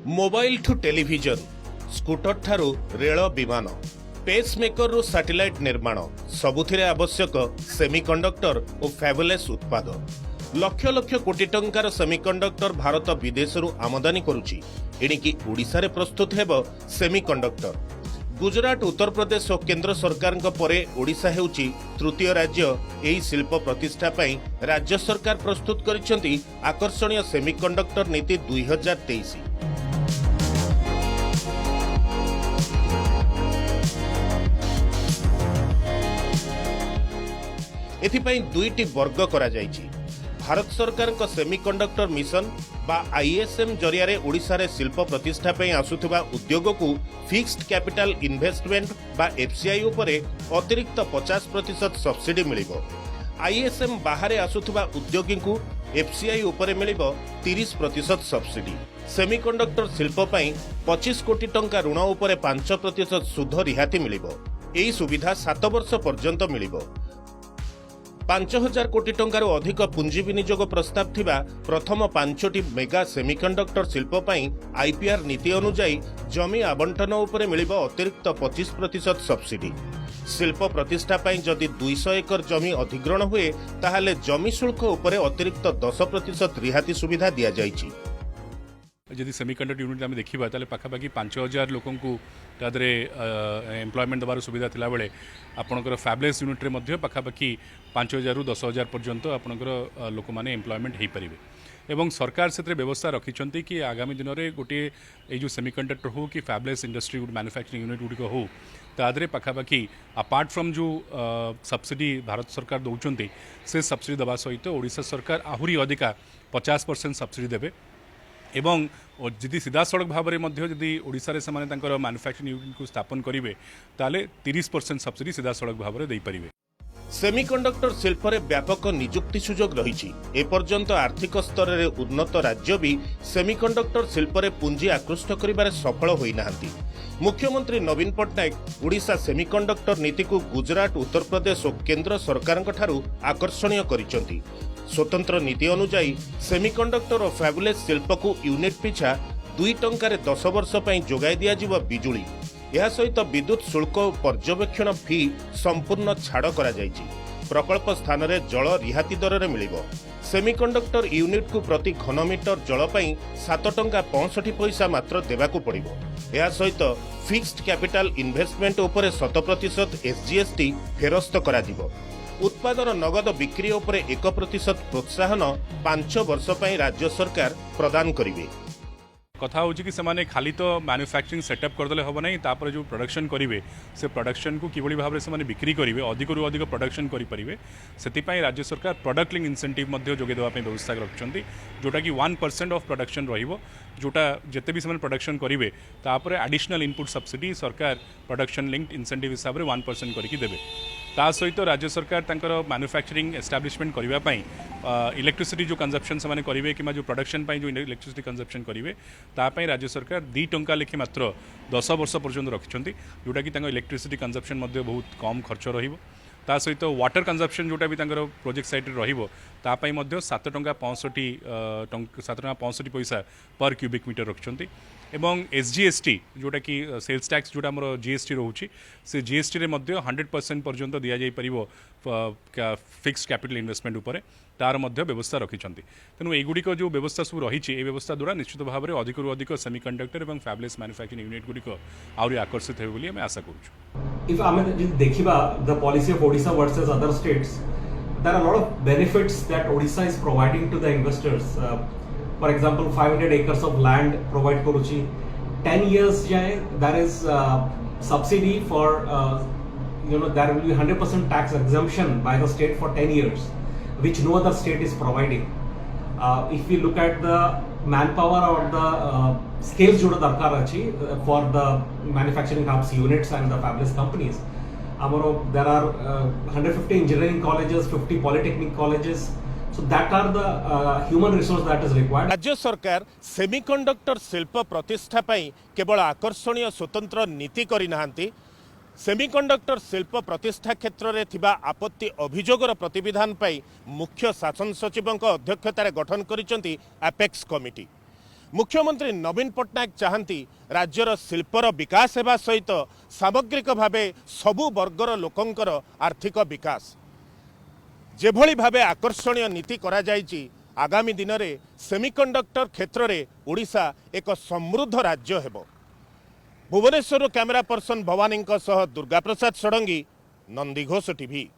Mobile ठू television scooter ठारू rail विमान पेसमेकर रु सैटेलाइट निर्माण सबुथिरे आवश्यक सेमीकंडक्टर और फैबुलेस उत्पाद लक्ष लक्ष कोटी टंकार सेमीकंडक्टर भारत विदेशरू आमदानी करुछि एणिकी ओडिशा रे प्रस्तुत हेब सेमीकंडक्टर। गुजरात उत्तर प्रदेश और केंद्र सरकार परे ओडिशा हेउछि तृतीय राज्य। एही शिल्प प्रतिष्ठा पई राज्य सरकार प्रस्तुत करिसेंती आकर्षणीय सेमीकंडक्टर नीति 2023। एथिपाई दुईटी वर्ग करा जायछि। भारत सरकार का सेमीकंडक्टर मिशन बा आईएसएम जरिया रे ओडिशा रे शिल्प प्रतिष्ठा पई आसुथबा उद्योग को फिक्स्ड कैपिटल इन्वेस्टमेंट बा एफसीआई उपरे अतिरिक्त 50% सब्सिडी मिलिबो। आईएसएम बाहर आसुथबा उद्योगी को एफसीआई उपरे मिलिबो 30% सब्सिडी। सेमीकंडक्टर शिल्प पई 25 कोटी टंका ऋण उपरे 5% सुध रिहाती मिलिबो। एही सुविधा 7 वर्ष पर्यंत मिलिबो। 5000 कोटी टंकार अधिक पुंजी विनियोग प्रस्ताव थिबा प्रथम 5टी मेगा सेमीकंडक्टर शिल्प पई आईपीआर नीति अनुसार जमी आवंटन उपरे मिलिबो अतिरिक्त 25% सब्सिडी। शिल्प प्रतिष्ठा पई जदि 200 एकर जमी अधिग्रहण हुए ताहाले जमी शुल्क उपरे अतिरिक्त 10% रिहाती सुविधा दिया जायछि। जदि सेमीकंडक्टर यूनिट आम देखा ताले पाखापाखि 5000 लोक एम्प्लॉयमेंट देवार सुविधा थिला बेले आपणकर फैबलेस यूनिट रे पाखापाखि 5000 रु 10000 पर्यंत आपणकर लोक माने एम्प्लॉयमेंट हो पारे। एवं सरकार से व्यवस्था रखिंट कि आगामी दिन में गोटे जो सेमीकंडक्टर हो कि फैबलेस इंडस्ट्री मैन्युफैक्चरिंग यूनिट गुड़िक हो तादरे पाखापाखि अपार्ट फ्रॉम जो सब्सिडी भारत सरकार दौरान से सब्सिडी दवा सहित ओडिशा सरकार आहुरी अधिका 50% सब्सिडी देवे। एवं जदि सीधा सड़क भाव में जदि ओडिशा रे से मैन्युफैक्चरिंग यूनिट को स्थापन करेंगे ताले 30% सब्सिडी सीधा सड़क भाव में दे पारिबे। सेमीकंडक्टर शिल्प रे व्यापक निजुक्ति सुजोग रही। एपर्यंत आर्थिक स्तर में उन्नत राज्य भी सेमीकंडक्टर शिल्प रे पुंजी आकृष्ट करिबारे सफल होई नाहंती। मुख्यमंत्री नवीन पट्टनायक ओडिशा सेमीकंडक्टर नीति को गुजरात उत्तर प्रदेश और केंद्र सरकार ठारू आकर्षणीय करिसेंती। स्वतंत्र नीति अनुसार सेमीकंडक्टर और फैबुलेस शिल्प को यूनिट पिछा 2 टंकार 10 वर्ष पई जोगाई दिया जिवो बिजुली। यह सहित विद्युत शुल्क और पर्यवेक्षण फी संपूर्ण छाड़ करा जायछि। प्रकल्प स्थान रे जल रिहाती दर रे मिलिबो। सेमीकंडक्टर यूनिट को प्रति घनमीटर जल पई 7 टंका 65 पैसा मात्र देबाकू पड़िबो। यह सहित फिक्स्ड कैपिटल इन्वेस्टमेंट उपरे 100% एसजीएसटी फेरस्त करा दिबो। उत्पादन नगद बिक्री उपरे 1% प्रोत्साहन 5 वर्ष पई राज्य सरकार प्रदान करिवे। कथा हो कि से खाली तो मैन्युफैक्चरिंग सेटअप करदे हम ना तापर जो प्रोडक्शन करेंगे से प्रोडक्शन को किभली भाव से बिक्री करेंगे अधिक रु अधिक प्रोडक्शन करेंगे से राज्य सरकार प्रोडक्ट लिंक इंसेंटिव जोगे देवाई व्यवस्था रखिंट जोटा कि 1% ऑफ प्रोडक्शन रोटा जिते भी प्रोडक्शन करेंगे तापर एडिशनल इनपुट सब्सिडी सरकार प्रोडक्शन लिंक इंसेंटिव हिसाब से 1% करके देवे। ता सहित राज्य सरकार तांकर मैन्युफैक्चरिंग एस्टाब्लिशमेंट करने इलेक्ट्रिसिटी जो कंजप्शन से करेंगे कि जो प्रोडक्शन जो इलेक्ट्रिसिटी कंजप्शन करेंगे तापाई राज्य सरकार 2 टंका लेखे मात्र 10 वर्ष पर्यंत रखिंट जोटा कि इलेक्ट्रिसिटी कंजप्शन बहुत कम खर्च रहिबो। ता सहित वाटर कंजप्शन जोटा भी प्रोजेक्ट साइट रहिबो तापाई 7 टंका 65 पैसा पर क्यूबिक मीटर रखिंट। एवं एसजीएसटी जोटा कि सेल्स टैक्स जोटा आमर जीएसटी रोचे से जीएसटी रे 100% पर्यंत दि जाई परिबो फिक्स्ड कैपिटल इन्वेस्टमेंट उपरे तार व्यवस्था रखिंट। तेणु एगुड़िक जो व्यवस्था सब रही व्यवस्था द्वारा निश्चित भाव में अधिक अधिक सेमीकंडक्टर और फैबलेस मैन्युफैक्चरिंग यूनिट गुड़िक आहरी आकर्षित हो आम आशा करूँ। If I देखिबा the policy of Odisha versus other states, there are a lot of benefits that Odisha is providing to the investors. For example, 500 acres of land provide करुची 10 years जाए there is subsidy for there will be 100% tax exemption by the state for 10 years, which no other state is providing. If we look at the manpower or the skills जोड़ा दरकार अच्छी for the manufacturing hubs units and the fabulous companies, there are 150 engineering colleges, 50 polytechnic colleges. So that are the human resource that is required. राज्य सरकार semiconductor शिल्प प्रतिष्ठा पई केवल आकर्षणीय स्वतंत्र नीति करि नाहंती। सेमीकंडक्टर शिल्प प्रतिष्ठा क्षेत्र में थिबा आपत्ति अभियोगर प्रतिविधान पाई मुख्य शासन सचिव अध्यक्षतार गठन करिसेंती एपेक्स कमिटी। मुख्यमंत्री नवीन पट्टनायक चाहती राज्यर शिल्पर विकास हेबा सहित सामग्रिक भावे सबु वर्गर लोकंकर आर्थिक विकास जेभली भावे आकर्षणीय नीति करा जायछि आगामी दिन में सेमिकंडक्टर क्षेत्र में ओडिशा एक समृद्ध राज्य हेबो। Bhubaneswar camera person Bhavani Durga Prasad Sarangi Nandighosh TV.